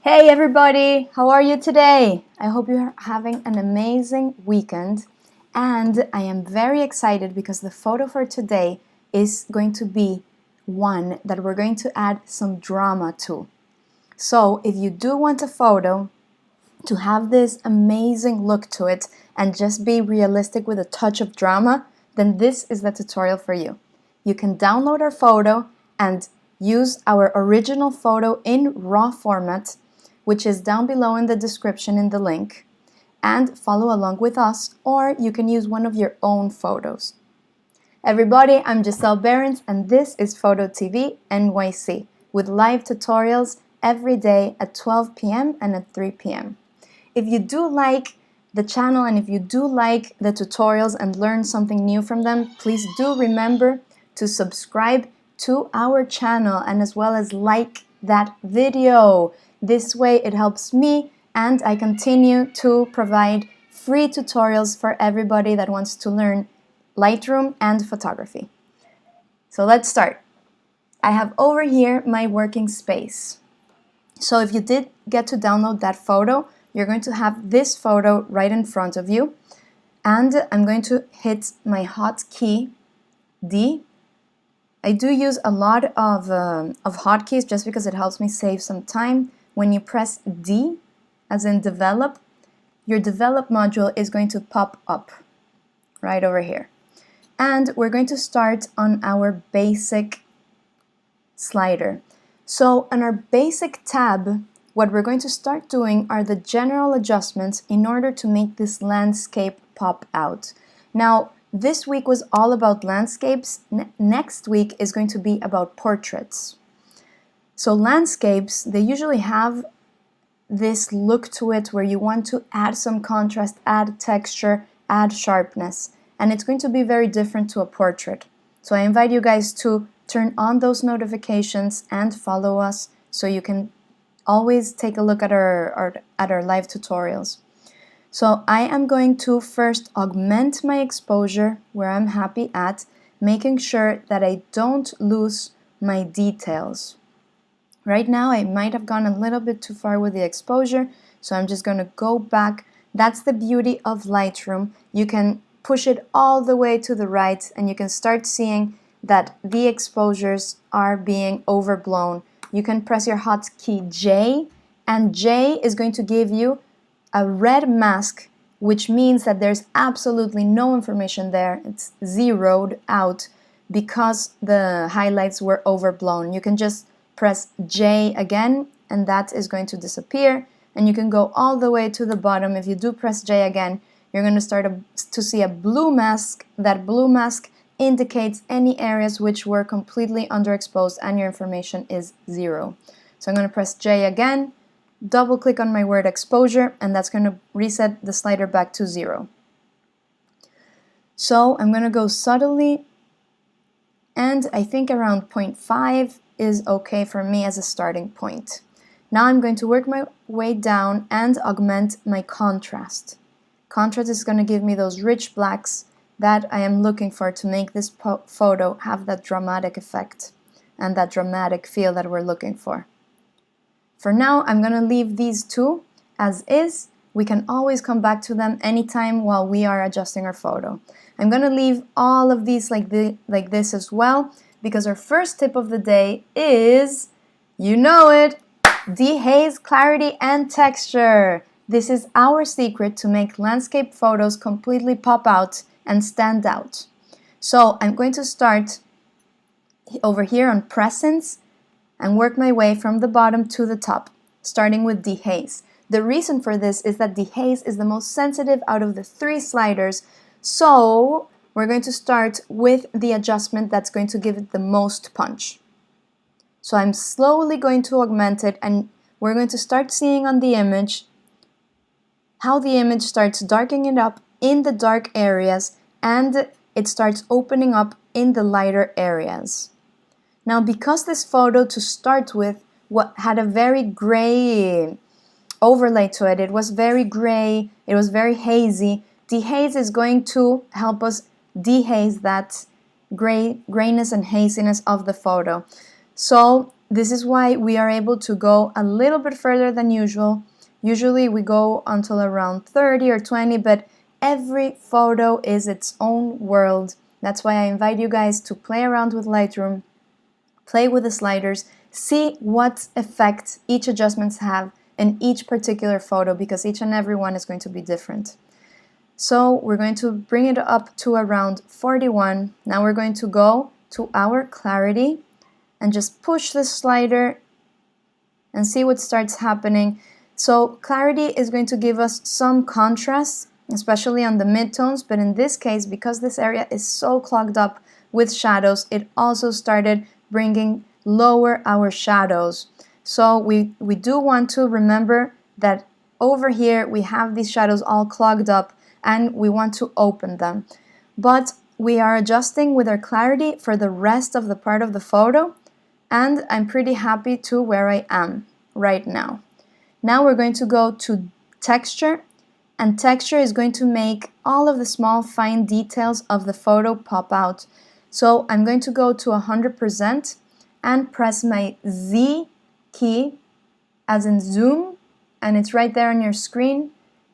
Hey everybody, how are you today? I hope you're having an amazing weekend, and I am very excited because the photo for today is going to be one that we're going to add some drama to. So if you do want a photo to have this amazing look to it and just be realistic with a touch of drama, then this is the tutorial for you. You can download our photo and use our original photo in RAW format, which is down below in the description in the link, and follow along with us, or you can use one of your own photos. Everybody, I'm Giselle Behrens, and this is Photo TV NYC, with live tutorials every day at 12 p.m. and at 3 p.m. If you do like the channel and if you do like the tutorials and learn something new from them, please do remember to subscribe to our channel and as well as like that video. This way it helps me and I continue to provide free tutorials for everybody that wants to learn Lightroom and photography. So let's start. I have over here my working space. So if you did get to download that photo, you're going to have this photo right in front of you, and I'm going to hit my hotkey D. I do use a lot of hotkeys just because it helps me save some time. When you press D, as in develop, your develop module is going to pop up right over here. And we're going to start on our basic slider. So on our basic tab, what we're going to start doing are the general adjustments in order to make this landscape pop out. Now, this week was all about landscapes. Next week is going to be about portraits. So landscapes, they usually have this look to it where you want to add some contrast, add texture, add sharpness, and it's going to be very different to a portrait. So I invite you guys to turn on those notifications and follow us so you can always take a look at our live tutorials. So I am going to first augment my exposure where I'm happy at, making sure that I don't lose my details. Right now I might have gone a little bit too far with the exposure, so I'm just going to go back. That's the beauty of Lightroom. You can push it all the way to the right and you can start seeing that the exposures are being overblown. You can press your hotkey J, and J is going to give you a red mask, which means that there's absolutely no information there. It's zeroed out because the highlights were overblown. You can just press J again, and that is going to disappear. And you can go all the way to the bottom. If you do press J again, you're going to start to see a blue mask. That blue mask indicates any areas which were completely underexposed and your information is 0. So I'm going to press J again, double click on my word exposure, and that's going to reset the slider back to 0. So I'm going to go subtly, and I think around 0.5 is okay for me as a starting point. Now I'm going to work my way down and augment my contrast. Contrast is going to give me those rich blacks that I am looking for to make this photo have that dramatic effect and that dramatic feel that we're looking for. For now, I'm going to leave these two as is. We can always come back to them anytime while we are adjusting our photo. I'm going to leave all of these like this as well, because our first tip of the day is, you know it, dehaze clarity and texture. This is our secret to make landscape photos completely pop out and stand out. So I'm going to start over here on presence and work my way from the bottom to the top, starting with dehaze. The reason for this is that dehaze is the most sensitive out of the 3 sliders, so we're going to start with the adjustment that's going to give it the most punch. So I'm slowly going to augment it, and we're going to start seeing on the image how the image starts darkening up in the dark areas and it starts opening up in the lighter areas. Now, because this photo to start with had a very gray overlay to it, it was very gray, it was very hazy, dehaze is going to help us dehaze that grayness and haziness of the photo. So This is why we are able to go a little bit further than usual. Usually we go until around 30 or 20, but every photo is its own world. That's why I invite you guys to play around with Lightroom, play with the sliders, see what effect each adjustments have in each particular photo, because each and every one is going to be different. So we're going to bring it up to around 41. Now we're going to go to our clarity and just push the slider and see what starts happening. So clarity is going to give us some contrast, especially on the midtones, but in this case, because this area is so clogged up with shadows, it also started bringing lower our shadows. So we do want to remember that over here we have these shadows all clogged up and we want to open them. But we are adjusting with our clarity for the rest of the part of the photo, and I'm pretty happy to where I am right now. Now we're going to go to texture, and texture is going to make all of the small fine details of the photo pop out. So I'm going to go to 100% and press my Z key as in zoom, and it's right there on your screen.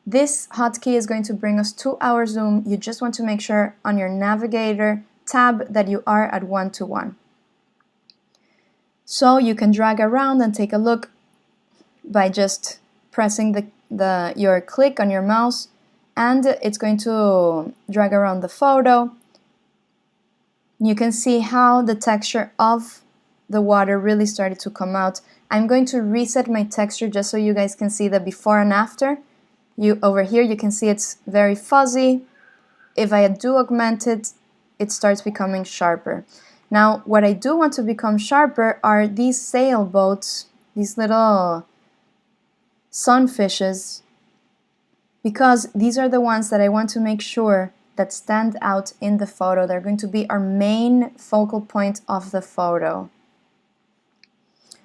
This hotkey is going to bring us to our zoom. You just want to make sure on your navigator tab that you are at 1:1. So you can drag around and take a look by just pressing your click on your mouse, and it's going to drag around the photo. You can see how the texture of the water really started to come out. I'm going to reset my texture just so you guys can see the before and after. Over here you can see it's very fuzzy. If I do augment it, it starts becoming sharper. Now what I do want to become sharper are these sailboats, these little sunfishes, because these are the ones that I want to make sure that stand out in the photo. They're going to be our main focal point of the photo.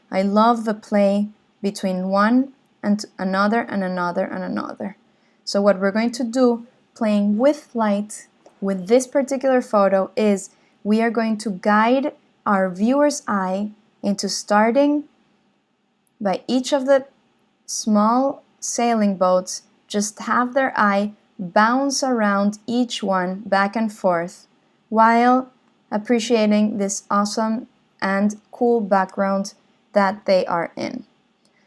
I love the play between one and another and another and another. So what we're going to do, playing with light with this particular photo, is we are going to guide our viewer's eye into starting by each of the small sailing boats. Just have their eye bounce around each one back and forth while appreciating this awesome and cool background that they are in.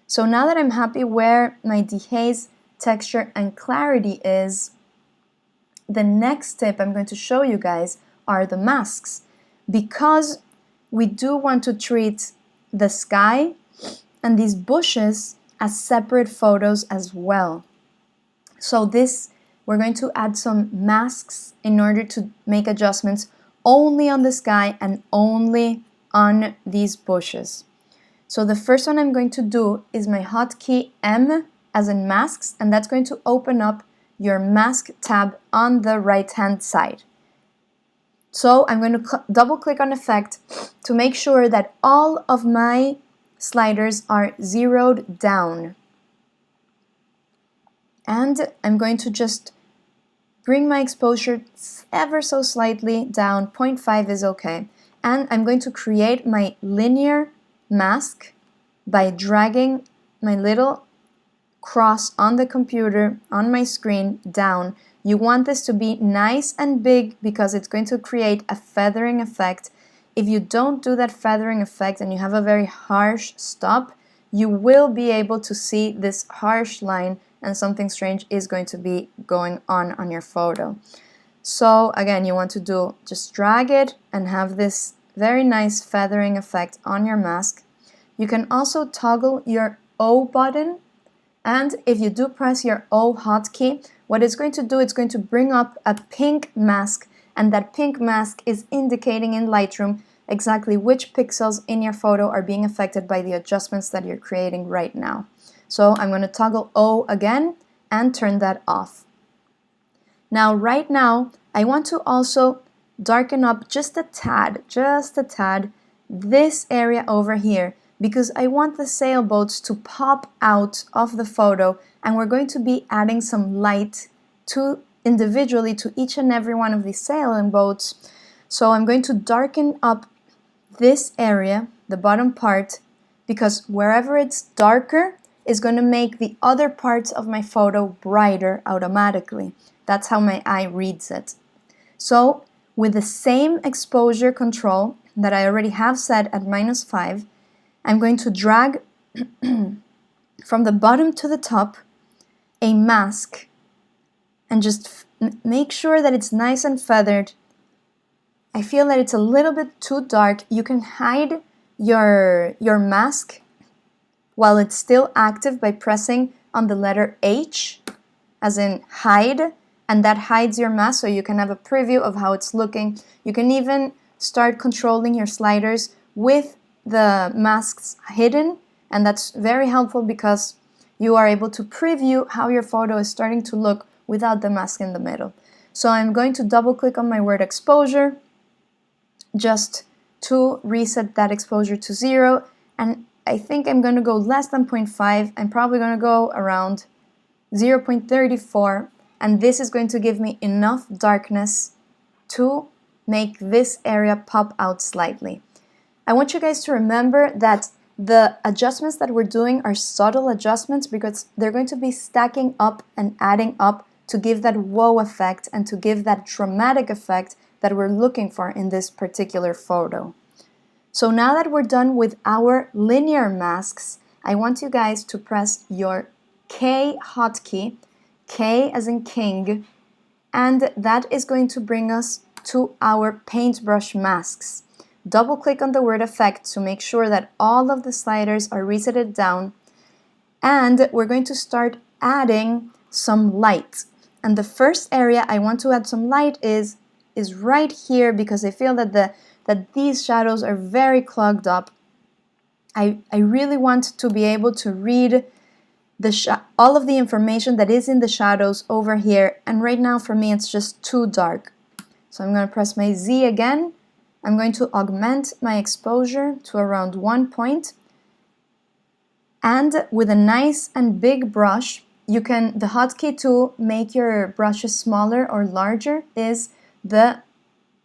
So now that I'm happy where my dehaze, texture, and clarity is, the next tip I'm going to show you guys are the masks, because we do want to treat the sky and these bushes as separate photos as well. So we're going to add some masks in order to make adjustments only on the sky and only on these bushes. So the first one I'm going to do is my hotkey M as in masks, and that's going to open up your mask tab on the right hand side. So I'm going to double click on effect to make sure that all of my sliders are zeroed down. And I'm going to just bring my exposure ever so slightly down, 0.5 is okay. And I'm going to create my linear mask by dragging my little cross on the computer, on my screen, down. You want this to be nice and big because it's going to create a feathering effect. If you don't do that feathering effect and you have a very harsh stop, you will be able to see this harsh line and something strange is going to be going on your photo. So again, you want to just drag it and have this very nice feathering effect on your mask. You can also toggle your O button, and if you do press your O hotkey, what it's going to do, it's going to bring up a pink mask, and that pink mask is indicating in Lightroom exactly which pixels in your photo are being affected by the adjustments that you're creating right now. So I'm going to toggle O again and turn that off. Now right now I want to also darken up just a tad, this area over here, because I want the sailboats to pop out of the photo, and we're going to be adding some light individually to each and every one of these sailing boats. So I'm going to darken up this area, the bottom part, because wherever it's darker is going to make the other parts of my photo brighter automatically. That's how my eye reads it. So with the same exposure control that I already have set at -5, I'm going to drag from the bottom to the top a mask and just make sure that it's nice and feathered. I feel that it's a little bit too dark. You can hide your mask while it's still active by pressing on the letter H, as in hide, and that hides your mask so you can have a preview of how it's looking. You can even start controlling your sliders with the masks hidden, and that's very helpful because you are able to preview how your photo is starting to look without the mask in the middle. So I'm going to double click on my word exposure just to reset that exposure to 0, and I think I'm going to go less than 0.5. I'm probably going to go around 0.34, and this is going to give me enough darkness to make this area pop out slightly. I want you guys to remember that the adjustments that we're doing are subtle adjustments because they're going to be stacking up and adding up to give that wow effect and to give that dramatic effect that we're looking for in this particular photo. So now that we're done with our linear masks, I want you guys to press your K hotkey, K as in king, and that is going to bring us to our paintbrush masks. Double click on the word effect to make sure that all of the sliders are resetted down, and we're going to start adding some light. And the first area I want to add some light is right here, because I feel that these shadows are very clogged up. I really want to be able to read all of the information that is in the shadows over here, and right now for me it's just too dark. So I'm going to press my Z again. I'm going to augment my exposure to around 1 point, and with a nice and big brush, the hotkey to make your brushes smaller or larger is the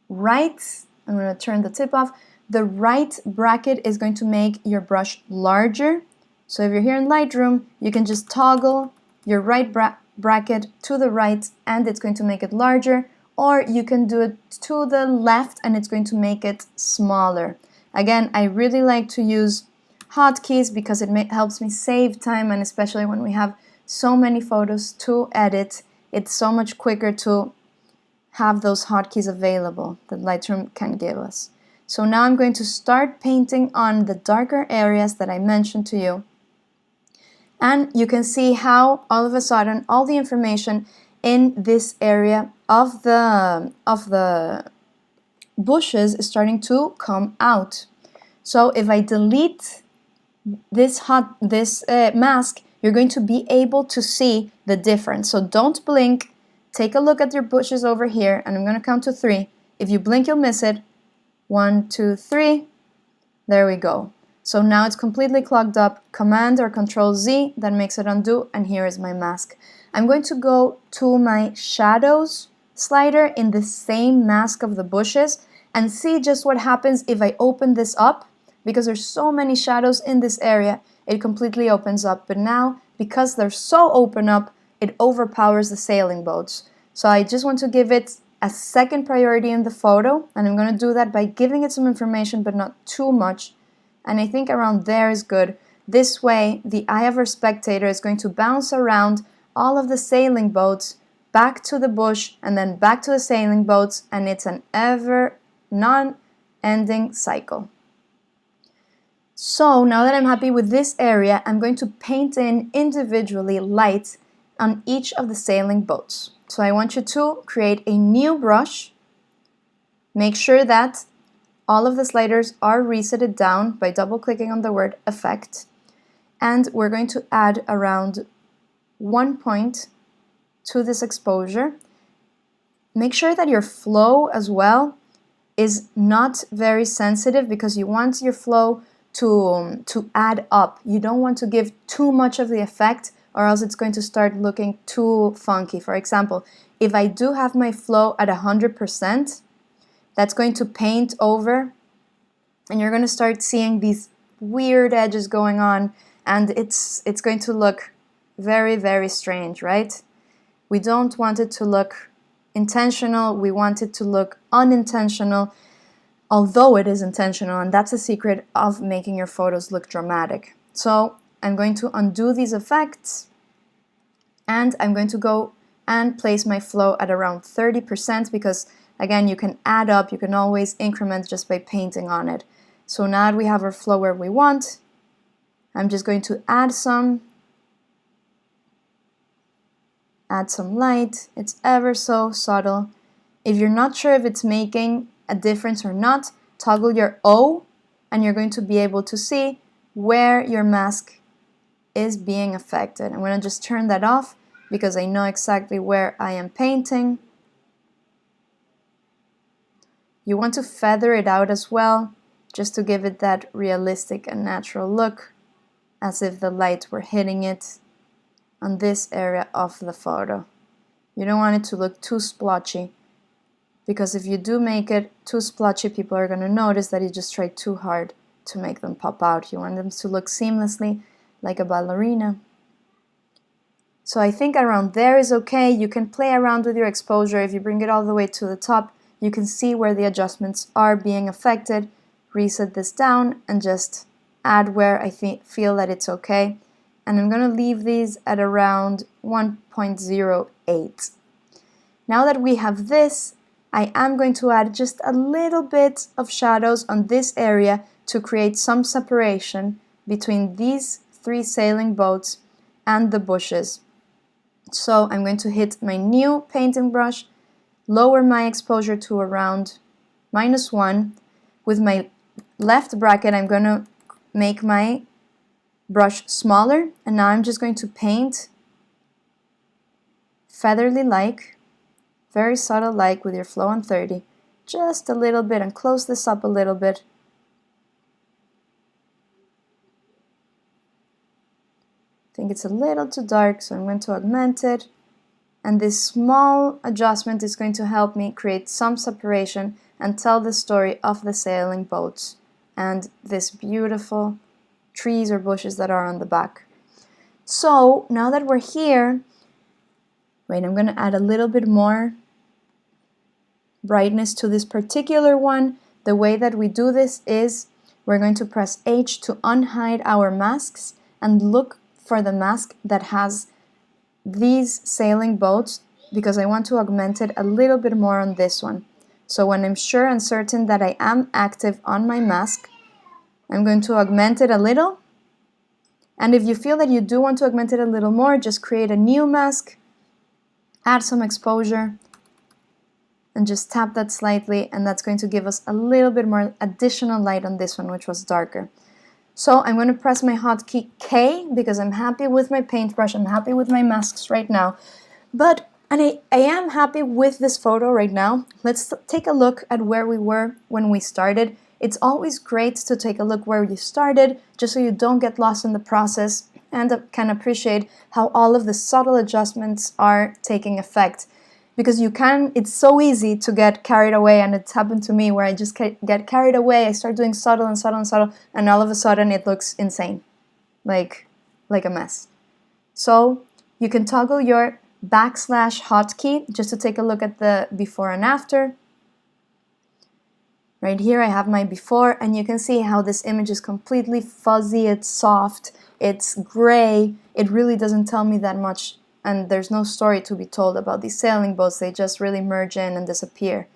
right, I'm going to turn the tip off, the right bracket is going to make your brush larger. So if you're here in Lightroom, you can just toggle your right bracket to the right and it's going to make it larger, or you can do it to the left and it's going to make it smaller. Again, I really like to use hotkeys because it helps me save time, and especially when we have so many photos to edit, it's so much quicker to have those hotkeys available that Lightroom can give us. So now I'm going to start painting on the darker areas that I mentioned to you. And you can see how all of a sudden all the information in this area of the bushes is starting to come out. So if I delete this mask, you're going to be able to see the difference. So don't blink. Take a look at your bushes over here, and I'm going to count to 3. If you blink, you'll miss it. 1, 2, 3. There we go. So now it's completely clogged up. Command or Control Z, that makes it undo, and here is my mask. I'm going to go to my shadows slider in the same mask of the bushes and see just what happens if I open this up, because there's so many shadows in this area, it completely opens up. But now, because they're so open up, it overpowers the sailing boats. So I just want to give it a second priority in the photo, and I'm going to do that by giving it some information but not too much, and I think around there is good. This way the eye of our spectator is going to bounce around all of the sailing boats back to the bush and then back to the sailing boats, and it's an ever non-ending cycle. So now that I'm happy with this area, I'm going to paint in individually light on each of the sailing boats. So I want you to create a new brush. Make sure that all of the sliders are resetted down by double clicking on the word effect. And we're going to add around 1 point to this exposure. Make sure that your flow as well is not very sensitive, because you want your flow to add up. You don't want to give too much of the effect, or else it's going to start looking too funky. For example, if I do have my flow at 100%, that's going to paint over, and you're going to start seeing these weird edges going on, and it's going to look very, very strange, right? We don't want it to look intentional, we want it to look unintentional, although it is intentional, and that's a secret of making your photos look dramatic. So I'm going to undo these effects, and I'm going to go and place my flow at around 30% because, again, you can add up, you can always increment just by painting on it. So now that we have our flow where we want, I'm just going to add some light. It's ever so subtle. If you're not sure if it's making a difference or not, toggle your O and you're going to be able to see where your mask is being affected. I'm going to just turn that off because I know exactly where I am painting. You want to feather it out as well, just to give it that realistic and natural look, as if the light were hitting it on this area of the photo. You don't want it to look too splotchy, because if you do make it too splotchy, people are going to notice that you just tried too hard to make them pop out. You want them to look seamlessly like a ballerina. So I think around there is okay. You can play around with your exposure. If you bring it all the way to the top, you can see where the adjustments are being affected. Reset this down and just add where I feel that it's okay. And I'm going to leave these at around 1.08. Now that we have this, I am going to add just a little bit of shadows on this area to create some separation between these three sailing boats and the bushes. So I'm going to hit my new painting brush, lower my exposure to around -1. With my left bracket, I'm going to make my brush smaller, and now I'm just going to paint featherly like, very subtle like with your flow on 30, just a little bit, and close this up a little bit. I think it's a little too dark, so I'm going to augment it. And this small adjustment is going to help me create some separation and tell the story of the sailing boats and this beautiful trees or bushes that are on the back. So now that we're here, wait, I'm going to add a little bit more brightness to this particular one. The way that we do this is we're going to press H to unhide our masks and look for the mask that has these sailing boats, because I want to augment it a little bit more on this one. So when I'm sure and certain that I am active on my mask, I'm going to augment it a little. And if you feel that you do want to augment it a little more, just create a new mask, add some exposure, and just tap that slightly, and that's going to give us a little bit more additional light on this one, which was darker. So I'm going to press my hotkey K because I'm happy with my paintbrush, I'm happy with my masks right now. And I am happy with this photo right now. Let's take a look at where we were when we started. It's always great to take a look where you started, just so you don't get lost in the process and can appreciate how all of the subtle adjustments are taking effect. Because it's so easy to get carried away, and it's happened to me where I just get carried away, I start doing subtle and subtle and subtle, and all of a sudden it looks insane, like a mess. So you can toggle your \hotkey just to take a look at the before and after. Right here I have my before, and you can see how this image is completely fuzzy, it's soft, it's gray, it really doesn't tell me that much, and there's no story to be told about these sailing boats, they just really merge in and disappear.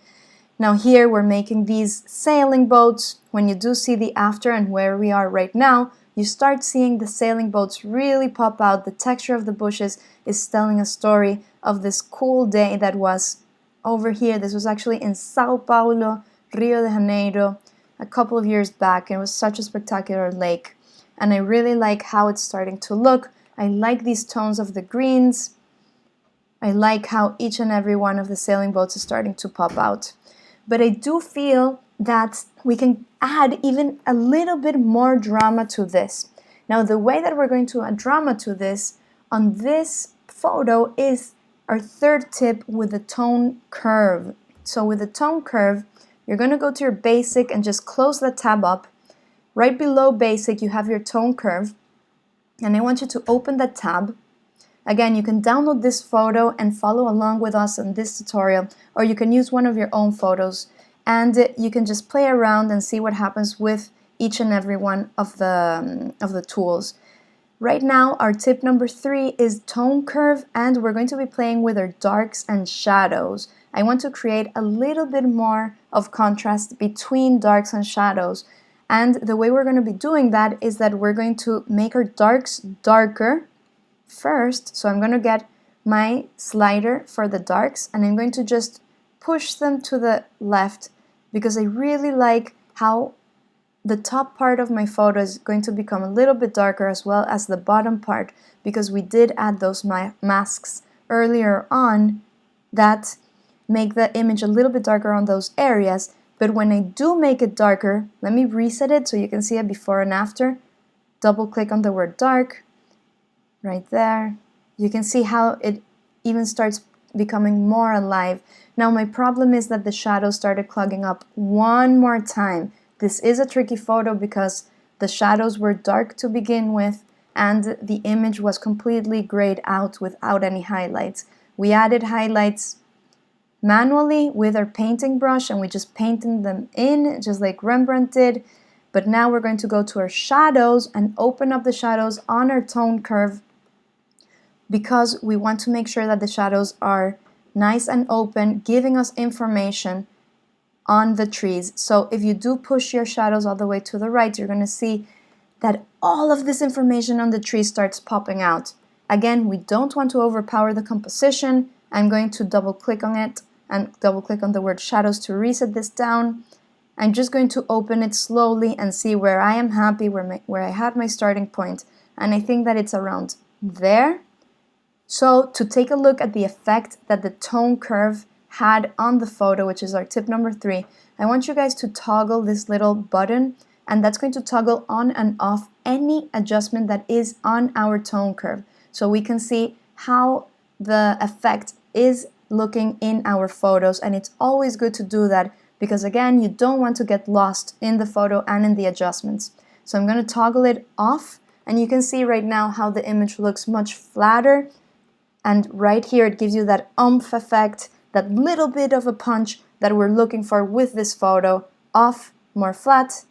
Now here we're making these sailing boats. When you do see the after and where we are right now, you start seeing the sailing boats really pop out. The texture of the bushes is telling a story of this cool day that was over here. This was actually in Sao Paulo, Rio de Janeiro, a couple of years back. It was such a spectacular lake, and I really like how it's starting to look. I like these tones of the greens. I like how each and every one of the sailing boats is starting to pop out. But I do feel that we can add even a little bit more drama to this. Now, the way that we're going to add drama to this on this photo is our third tip with the tone curve. So with the tone curve, you're going to go to your basic and just close the tab up. right below basic, you have your tone curve, and I want you to open that tab. Again, you can download this photo and follow along with us on this tutorial, or you can use one of your own photos, and you can just play around and see what happens with each and every one of the tools. Right now, our tip number 3 is tone curve, and we're going to be playing with our darks and shadows. I want to create a little bit more of contrast between darks and shadows. And the way we're going to be doing that is that we're going to make our darks darker first. So I'm going to get my slider for the darks, and I'm going to just push them to the left because I really like how the top part of my photo is going to become a little bit darker, as well as the bottom part, because we did add those masks earlier on that make the image a little bit darker on those areas. But when I do make it darker, let me reset it so you can see it before and after. Double click on the word dark, right there. You can see how it even starts becoming more alive. Now my problem is that the shadows started clogging up one more time. This is a tricky photo because the shadows were dark to begin with, and the image was completely grayed out without any highlights. We added highlights manually with our painting brush, and we just painted them in just like Rembrandt did. But now we're going to go to our shadows and open up the shadows on our tone curve, because we want to make sure that the shadows are nice and open, giving us information on the trees. So if you do push your shadows all the way to the right, you're going to see that all of this information on the tree starts popping out. Again, we don't want to overpower the composition. I'm going to double click on it and double click on the word shadows to reset this down. I'm just going to open it slowly and see where I am happy, where I had my starting point, and I think that it's around there. So to take a look at the effect that the tone curve had on the photo, which is our tip number 3, I want you guys to toggle this little button, and that's going to toggle on and off any adjustment that is on our tone curve, so we can see how the effect is looking in our photos. And it's always good to do that because, again, you don't want to get lost in the photo and in the adjustments. So I'm going to toggle it off, and you can see right now how the image looks much flatter, and right here it gives you that oomph effect, that little bit of a punch that we're looking for with this photo. Off, more flat,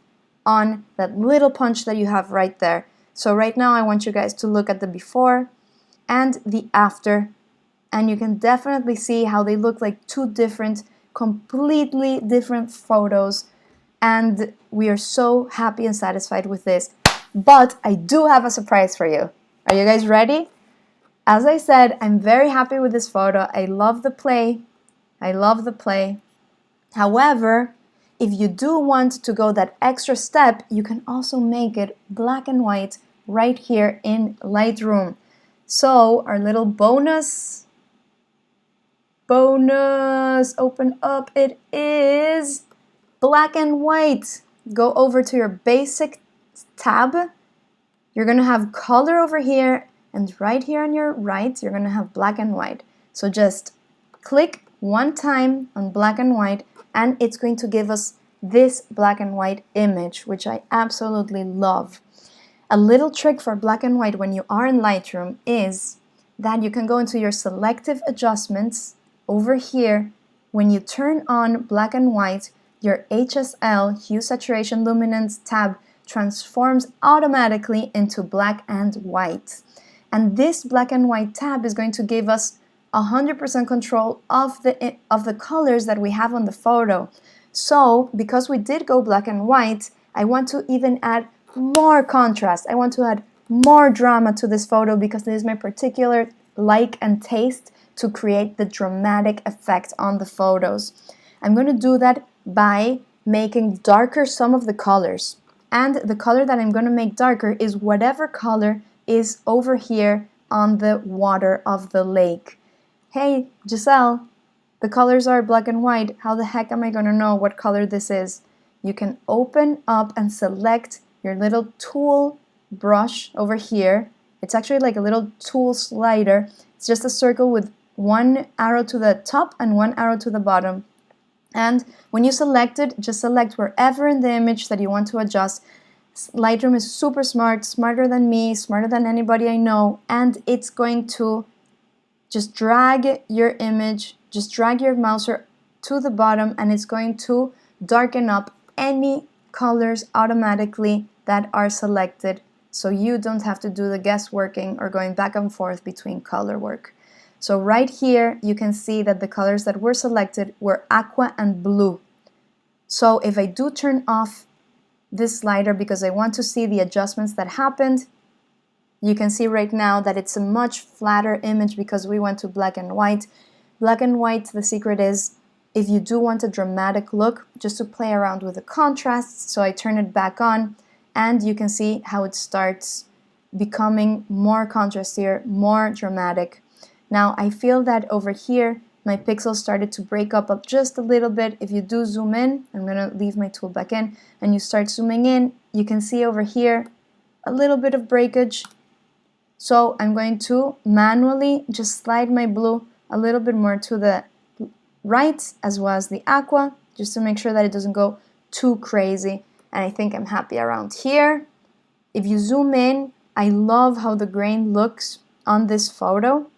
on, that little punch that you have right there. So right now I want you guys to look at the before and the after, and you can definitely see how they look like two different, completely different photos, and we are so happy and satisfied with this. But I do have a surprise for you. Are you guys ready? As I said, I'm very happy with this photo. I love the play. I love the play. However, if you do want to go that extra step, you can also make it black and white right here in Lightroom. So our little bonus, open up, it is black and white. Go over to your basic tab. You're gonna have color over here, and right here on your right, you're gonna have black and white. So just click one time on black and white, and it's going to give us this black and white image, which I absolutely love. A little trick for black and white when you are in Lightroom is that you can go into your selective adjustments over here. When you turn on black and white, your HSL, Hue, Saturation, Luminance tab transforms automatically into black and white. And this black and white tab is going to give us 100% control of the colors that we have on the photo. So because we did go black and white, I want to even add more contrast. I want to add more drama to this photo because this is my particular like and taste to create the dramatic effect on the photos. I'm going to do that by making darker some of the colors. And the color that I'm going to make darker is whatever color is over here on the water of the lake. Hey, Giselle, the colors are black and white. How the heck am I going to know what color this is? You can open up and select your little tool brush over here. It's actually like a little tool slider. It's just a circle with one arrow to the top and one arrow to the bottom. And when you select it, just select wherever in the image that you want to adjust. Lightroom is super smart, smarter than me, smarter than anybody I know, and it's going to just drag your image, just drag your mouser to the bottom, and it's going to darken up any colors automatically that are selected, so you don't have to do the guessworking or going back and forth between color work. So right here you can see that the colors that were selected were aqua and blue. So if I do turn off this slider because I want to see the adjustments that happened, you can see right now that it's a much flatter image because we went to black and white. Black and white, the secret is, if you do want a dramatic look, just to play around with the contrasts. So I turn it back on and you can see how it starts becoming more contrastier, more dramatic. Now I feel that over here my pixels started to break up just a little bit. If you do zoom in, I'm going to leave my tool back in, and you start zooming in, you can see over here a little bit of breakage. So I'm going to manually just slide my blue a little bit more to the right, as well as the aqua, just to make sure that it doesn't go too crazy. And I think I'm happy around here. If you zoom in, I love how the grain looks on this photo.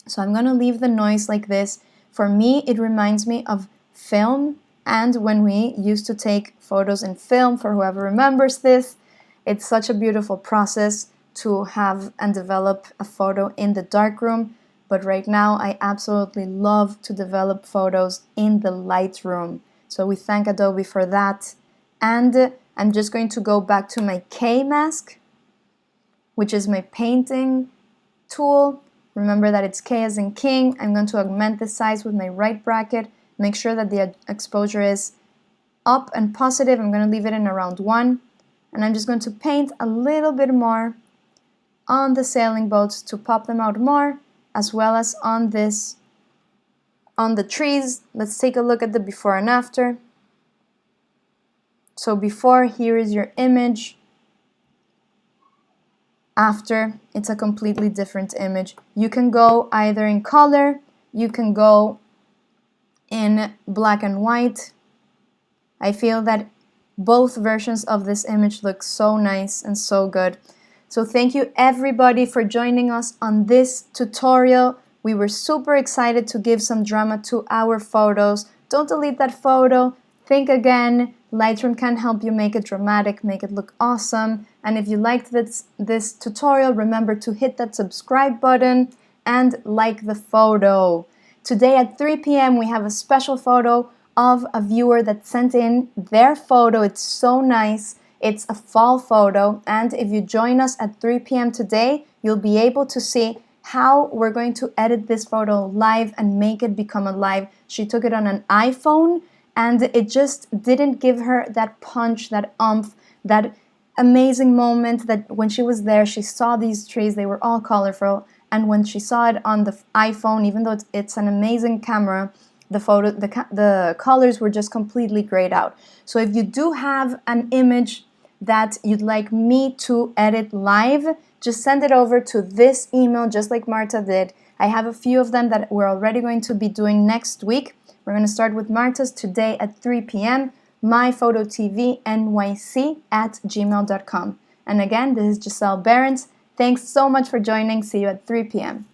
So I'm going to leave the noise like this. For me, it reminds me of film, and when we used to take photos in film, for whoever remembers this, it's such a beautiful process to have and develop a photo in the darkroom. But right now, I absolutely love to develop photos in the Lightroom. So we thank Adobe for that. And I'm just going to go back to my K mask, which is my painting tool. Remember that it's K as in king. I'm going to augment the size with my right bracket. Make sure that the exposure is up and positive. I'm going to leave it in around 1. And I'm just going to paint a little bit more on the sailing boats to pop them out more, as well as on this, on the trees. Let's take a look at the before and after. So before, here is your image. After, it's a completely different image. You can go either in color, you can go in black and white. I feel that both versions of this image look so nice and so good. So thank you everybody for joining us on this tutorial. We were super excited to give some drama to our photos. Don't delete that photo. Think again. Lightroom can help you make it dramatic, make it look awesome. And if you liked this tutorial, remember to hit that subscribe button and like the photo. Today at 3 p.m. we have a special photo of a viewer that sent in their photo. It's so nice. It's a fall photo, and if you join us at 3 p.m. today, you'll be able to see how we're going to edit this photo live and make it become alive. She took it on an iPhone, and it just didn't give her that punch, that oomph, that amazing moment that when she was there, she saw these trees, they were all colorful, and when she saw it on the iPhone, even though it's an amazing camera, the colors were just completely grayed out. So if you do have an image that you'd like me to edit live, just send it over to this email, just like Marta did. I have a few of them that we're already going to be doing next week. We're going to start with Marta's today at 3 p.m. myphototvnyc@gmail.com. And again, this is Giselle Behrens. Thanks so much for joining. See you at 3 p.m.